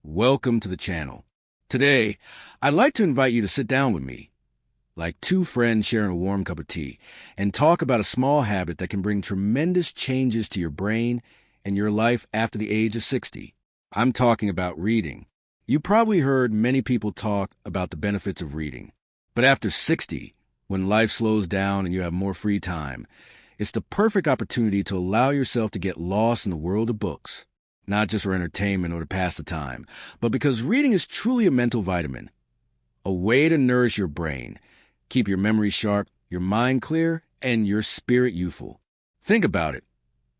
Welcome to the channel. Today, I'd like to invite you to sit down with me, like two friends sharing a warm cup of tea, and talk about a small habit that can bring tremendous changes to your brain and your life after the age of 60. I'm talking about reading. You probably heard many people talk about the benefits of reading. But after 60, when life slows down and you have more free time, it's the perfect opportunity to allow yourself to get lost in the world of books. Not just for entertainment or to pass the time, but because reading is truly a mental vitamin, a way to nourish your brain, keep your memory sharp, your mind clear, and your spirit youthful. Think about it.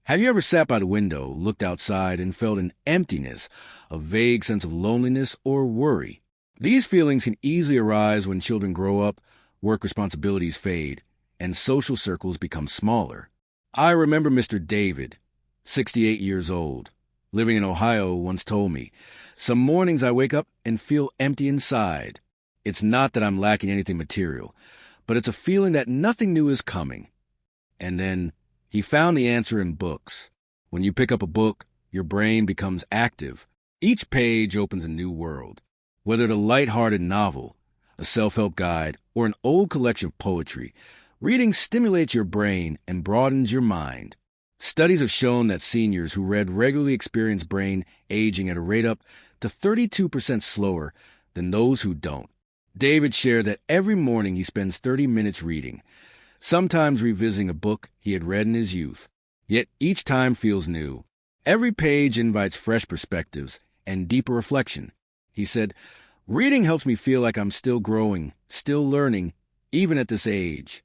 Have you ever sat by the window, looked outside, and felt an emptiness, a vague sense of loneliness or worry? These feelings can easily arise when children grow up, work responsibilities fade, and social circles become smaller. I remember Mr. David, 68 years old, living in Ohio, once told me, "Some mornings I wake up and feel empty inside. It's not that I'm lacking anything material, but it's a feeling that nothing new is coming." And then he found the answer in books. When you pick up a book, your brain becomes active. Each page opens a new world. Whether it's a light-hearted novel, a self-help guide, or an old collection of poetry, reading stimulates your brain and broadens your mind. Studies have shown that seniors who read regularly experience brain aging at a rate up to 32% slower than those who don't. David shared that every morning he spends 30 minutes reading, sometimes revisiting a book he had read in his youth. Yet each time feels new. Every page invites fresh perspectives and deeper reflection. He said, "Reading helps me feel like I'm still growing, still learning, even at this age."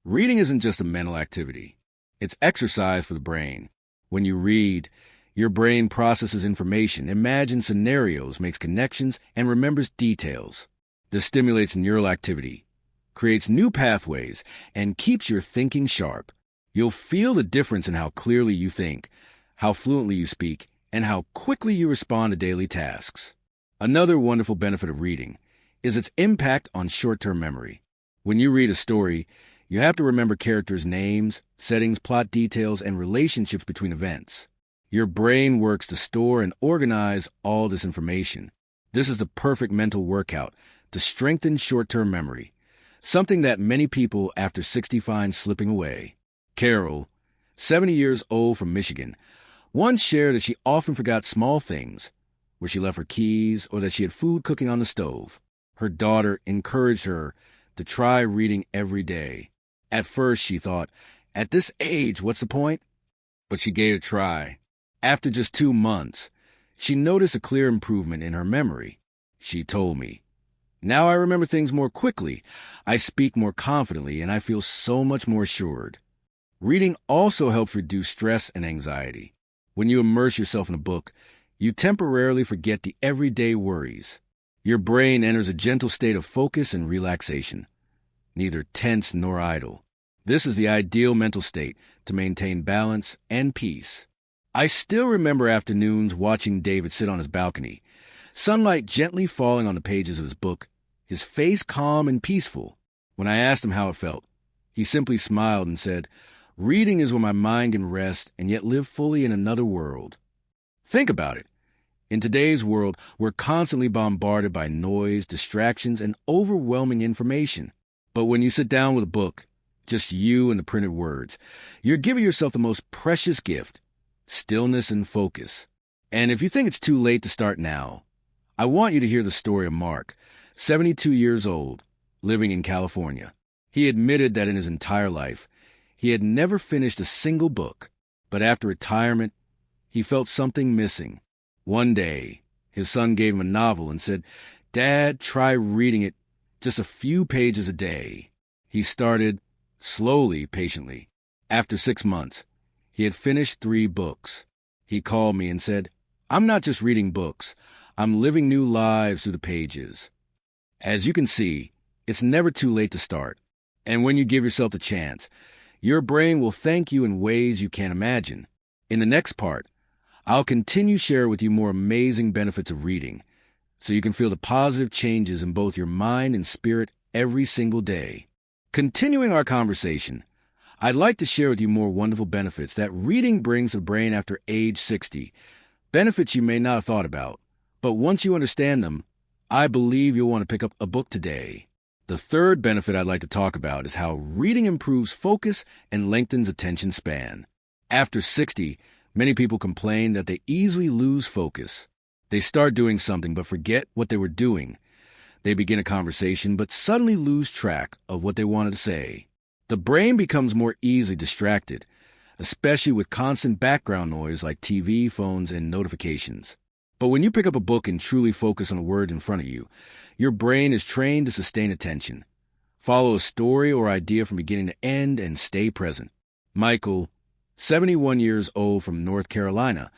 Reading isn't just a mental activity. It's exercise for the brain. When you read, your brain processes information, imagines scenarios, makes connections, and remembers details. This stimulates neural activity, creates new pathways, and keeps your thinking sharp. You'll feel the difference in how clearly you think, how fluently you speak, and how quickly you respond to daily tasks. Another wonderful benefit of reading is its impact on short-term memory. When you read a story, you have to remember characters' names, settings, plot details, and relationships between events. Your brain works to store and organize all this information. This is the perfect mental workout to strengthen short-term memory, something that many people after 60 find slipping away. Carol, 70 years old from Michigan, once shared that she often forgot small things, where she left her keys or that she had food cooking on the stove. Her daughter encouraged her to try reading every day. At first, she thought, "At this age, what's the point?" But she gave it a try. After just 2 months, she noticed a clear improvement in her memory. She told me, "Now I remember things more quickly, I speak more confidently, and I feel so much more assured." Reading also helps reduce stress and anxiety. When you immerse yourself in a book, you temporarily forget the everyday worries. Your brain enters a gentle state of focus and relaxation, neither tense nor idle. This is the ideal mental state to maintain balance and peace. I still remember afternoons watching David sit on his balcony, sunlight gently falling on the pages of his book, his face calm and peaceful. When I asked him how it felt, he simply smiled and said, "Reading is where my mind can rest and yet live fully in another world." Think about it. In today's world, we're constantly bombarded by noise, distractions, and overwhelming information. But when you sit down with a book, just you and the printed words, you're giving yourself the most precious gift, stillness and focus. And if you think it's too late to start now, I want you to hear the story of Mark, 72 years old, living in California. He admitted that in his entire life, he had never finished a single book, but after retirement, he felt something missing. One day, his son gave him a novel and said, "Dad, try reading it just a few pages a day." He started, slowly, patiently. After 6 months, he had finished 3 books. He called me and said, "I'm not just reading books, I'm living new lives through the pages." As you can see, it's never too late to start. And when you give yourself the chance, your brain will thank you in ways you can't imagine. In the next part, I'll continue share with you more amazing benefits of reading, so you can feel the positive changes in both your mind and spirit every single day. Continuing our conversation, I'd like to share with you more wonderful benefits that reading brings to the brain after age 60, benefits you may not have thought about, But once you understand them, I believe you'll want to pick up a book today. The third benefit I'd like to talk about is how reading improves focus and lengthens attention span. After 60, many people complain that they easily lose focus. They start doing something but forget what they were doing. They begin a conversation but suddenly lose track of what they wanted to say. The brain becomes more easily distracted, especially with constant background noise like TV, phones, and notifications. But when you pick up a book and truly focus on the words in front of you, your brain is trained to sustain attention. Follow a story or idea from beginning to end and stay present. Michael, 71 years old from North Carolina,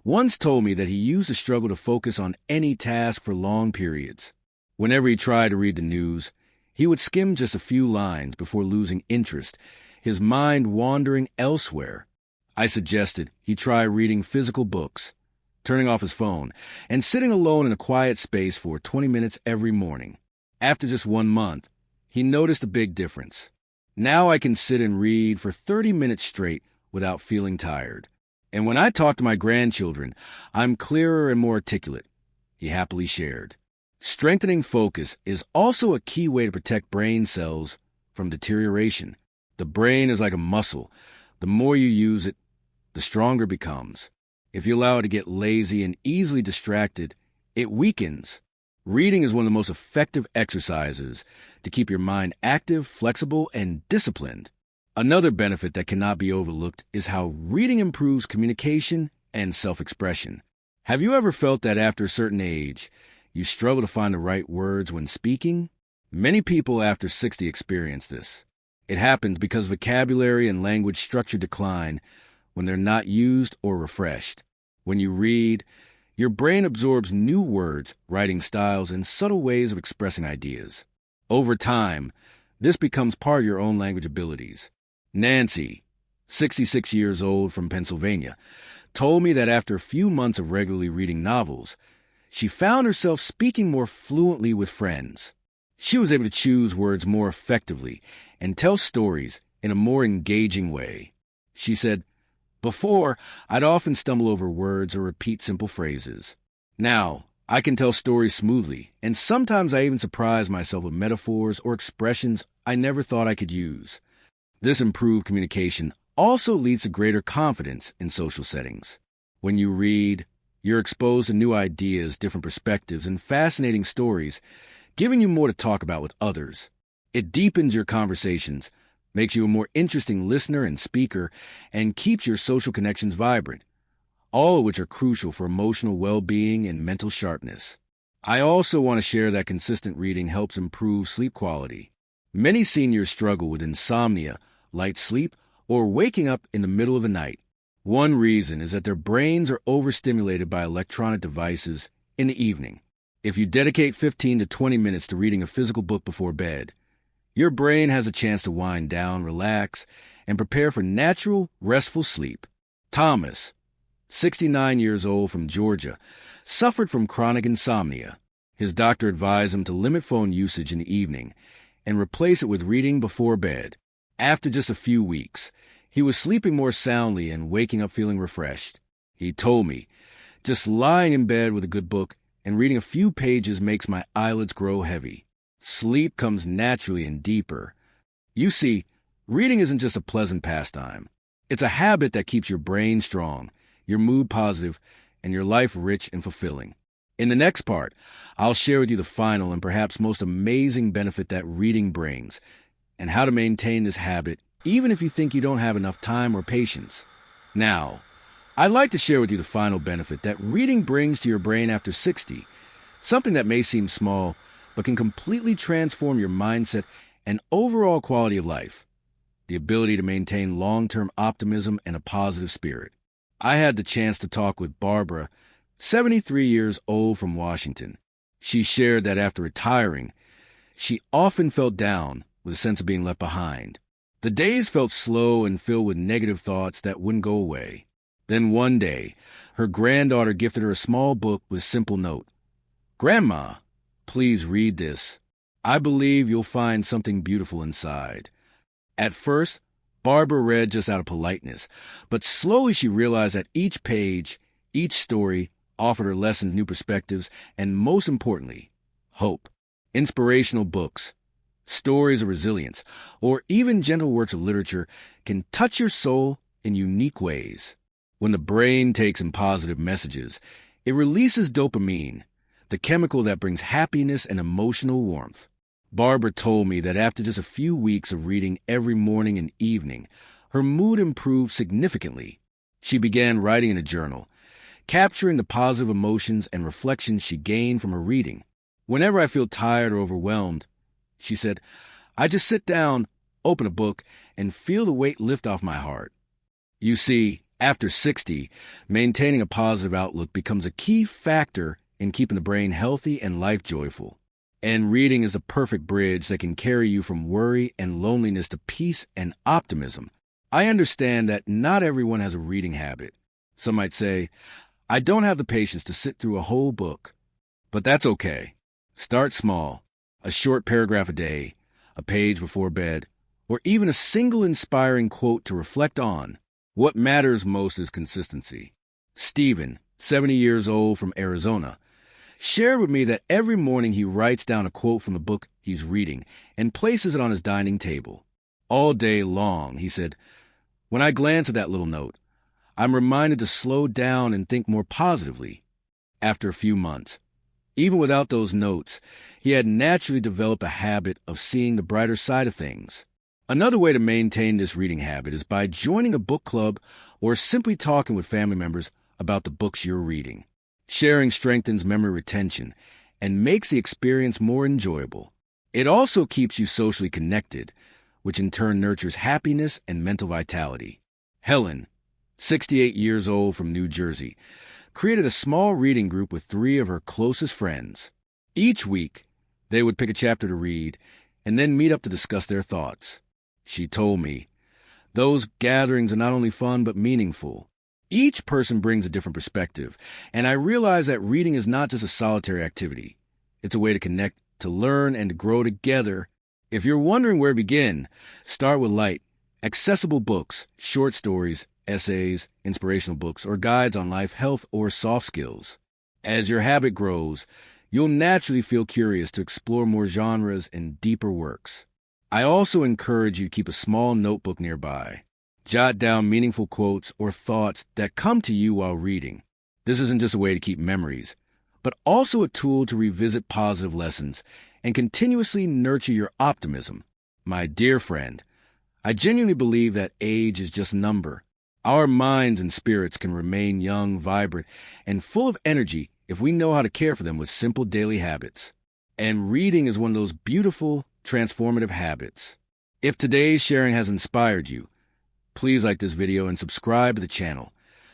once told me that he used to struggle to focus on any task for long periods. Whenever he tried to read the news, he would skim just a few lines before losing interest, his mind wandering elsewhere. I suggested he try reading physical books, turning off his phone, and sitting alone in a quiet space for 20 minutes every morning. After just 1 month, he noticed a big difference. Now I can sit and read for 30 minutes straight without feeling tired. And when I talk to my grandchildren, I'm clearer and more articulate, he happily shared. Strengthening focus is also a key way to protect brain cells from deterioration. The brain is like a muscle. The more you use it, the stronger it becomes. If you allow it to get lazy and easily distracted, it weakens. Reading is one of the most effective exercises to keep your mind active, flexible, and disciplined. Another benefit that cannot be overlooked is how reading improves communication and self-expression. Have you ever felt that after a certain age, you struggle to find the right words when speaking? Many people after 60 experience this. It happens because vocabulary and language structure decline when they're not used or refreshed. When you read, your brain absorbs new words, writing styles, and subtle ways of expressing ideas. Over time, this becomes part of your own language abilities. Nancy, 66 years old from Pennsylvania, told me that after a few months of regularly reading novels, she found herself speaking more fluently with friends. She was able to choose words more effectively and tell stories in a more engaging way. She said, "Before, I'd often stumble over words or repeat simple phrases. Now, I can tell stories smoothly, and sometimes I even surprise myself with metaphors or expressions I never thought I could use." This improved communication also leads to greater confidence in social settings. When you read, you're exposed to new ideas, different perspectives, and fascinating stories, giving you more to talk about with others. It deepens your conversations, makes you a more interesting listener and speaker, and keeps your social connections vibrant, all of which are crucial for emotional well-being and mental sharpness. I also want to share that consistent reading helps improve sleep quality. Many seniors struggle with insomnia, light sleep, or waking up in the middle of the night. One reason is that their brains are overstimulated by electronic devices in the evening. If you dedicate 15 to 20 minutes to reading a physical book before bed, your brain has a chance to wind down, relax, and prepare for natural, restful sleep. Thomas, 69 years old from Georgia, suffered from chronic insomnia. His doctor advised him to limit phone usage in the evening and replace it with reading before bed. After just a few weeks, he was sleeping more soundly and waking up feeling refreshed. He told me, "Just lying in bed with a good book and reading a few pages makes my eyelids grow heavy. Sleep comes naturally and deeper." You see, reading isn't just a pleasant pastime. It's a habit that keeps your brain strong, your mood positive, and your life rich and fulfilling. In the next part, I'll share with you the final and perhaps most amazing benefit that reading brings, and how to maintain this habit even if you think you don't have enough time or patience. Now, I'd like to share with you the final benefit that reading brings to your brain after 60, something that may seem small, but can completely transform your mindset and overall quality of life: the ability to maintain long-term optimism and a positive spirit. I had the chance to talk with Barbara, 73 years old from Washington. She shared that after retiring, she often felt down with a sense of being left behind. The days felt slow and filled with negative thoughts that wouldn't go away. Then one day, her granddaughter gifted her a small book with a simple note: "Grandma, please read this. I believe you'll find something beautiful inside." At first, Barbara read just out of politeness, but slowly she realized that each page, each story, offered her lessons new perspectives, and most importantly, hope. Inspirational books, stories of resilience, or even gentle works of literature can touch your soul in unique ways. When the brain takes in positive messages, it releases dopamine, the chemical that brings happiness and emotional warmth. Barbara told me that after just a few weeks of reading every morning and evening, her mood improved significantly. She began writing in a journal, capturing the positive emotions and reflections she gained from her reading. Whenever I feel tired or overwhelmed, she said, I just sit down, open a book, and feel the weight lift off my heart. You see, after 60, maintaining a positive outlook becomes a key factor in keeping the brain healthy and life joyful. And reading is the perfect bridge that can carry you from worry and loneliness to peace and optimism. I understand that not everyone has a reading habit. Some might say, I don't have the patience to sit through a whole book. But that's okay. Start small. A short paragraph a day, a page before bed, or even a single inspiring quote to reflect on. What matters most is consistency. Stephen, 70 years old from Arizona, shared with me that every morning he writes down a quote from the book he's reading and places it on his dining table. All day long, he said, when I glance at that little note, I'm reminded to slow down and think more positively. After a few months, even without those notes, he had naturally developed a habit of seeing the brighter side of things. Another way to maintain this reading habit is by joining a book club or simply talking with family members about the books you're reading. Sharing strengthens memory retention and makes the experience more enjoyable. It also keeps you socially connected, which in turn nurtures happiness and mental vitality. Helen, 68 years old from New Jersey, created a small reading group with 3 of her closest friends. Each week, they would pick a chapter to read and then meet up to discuss their thoughts. She told me, those gatherings are not only fun but meaningful. Each person brings a different perspective, and I realize that reading is not just a solitary activity. It's a way to connect, to learn, and to grow together. If you're wondering where to begin, start with light, accessible books, short stories, essays, inspirational books, or guides on life, health, or soft skills. As your habit grows, you'll naturally feel curious to explore more genres and deeper works. I also encourage you to keep a small notebook nearby. Jot down meaningful quotes or thoughts that come to you while reading. This isn't just a way to keep memories, but also a tool to revisit positive lessons and continuously nurture your optimism. My dear friend, I genuinely believe that age is just a number. Our minds and spirits can remain young, vibrant, and full of energy if we know how to care for them with simple daily habits. And reading is one of those beautiful, transformative habits. If today's sharing has inspired you, please like this video and subscribe to the channel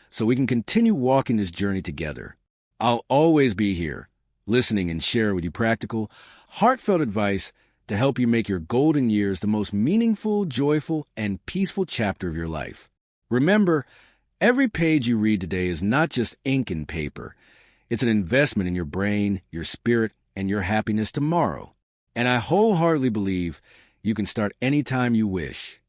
so we can continue walking this journey together. I'll always be here, listening and share with you practical, heartfelt advice to help you make your golden years the most meaningful, joyful, and peaceful chapter of your life. Remember, every page you read today is not just ink and paper. It's an investment in your brain, your spirit, and your happiness tomorrow. And I wholeheartedly believe you can start anytime you wish.